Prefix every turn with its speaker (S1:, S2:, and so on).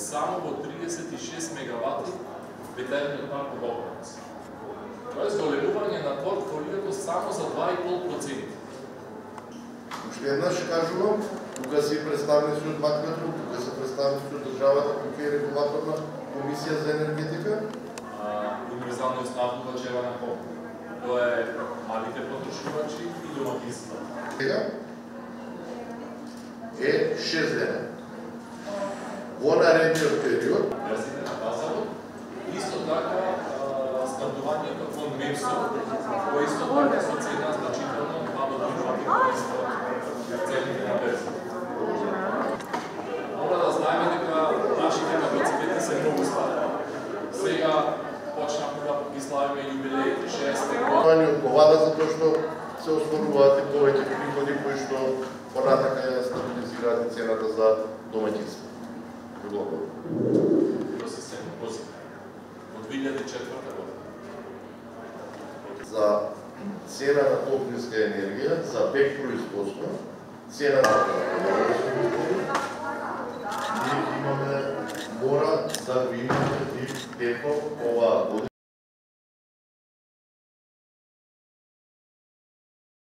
S1: само во 36 мегавати ветерниот парк во Богородица. Тоа е зголемување на портфолиото само за 2,5%.
S2: Уште еднаш кажувам, тука се представници од Макметро, тука се представници од државата, тука е регулаторна комисија за енергетика.
S1: Универзално снабдувачева на ход. Тоа е малите потрошувачи и домакинства.
S2: Сега е 6 дена. Во наредниот период
S1: верзите на пазарот, исто така снабдувањето кон МЕПСО, кој исто така со цена значително 2 до 3 пати од цените на верзите. Мора да знаеме дека нашите капацитети се многу стари. Сега почнавме да ги славиме јубилеите 60 години.
S2: Тоа ни одговара затоа што се остваруваат и повеќе приходи кои што понатака ја стабилизираат цената за домаќинство.
S1: Во системот позитивно. Од 2004 година.
S2: За цена на топлинска енергија, за БЕК производство, цена на ние имаме мора да ви имаме и тепло оваа година.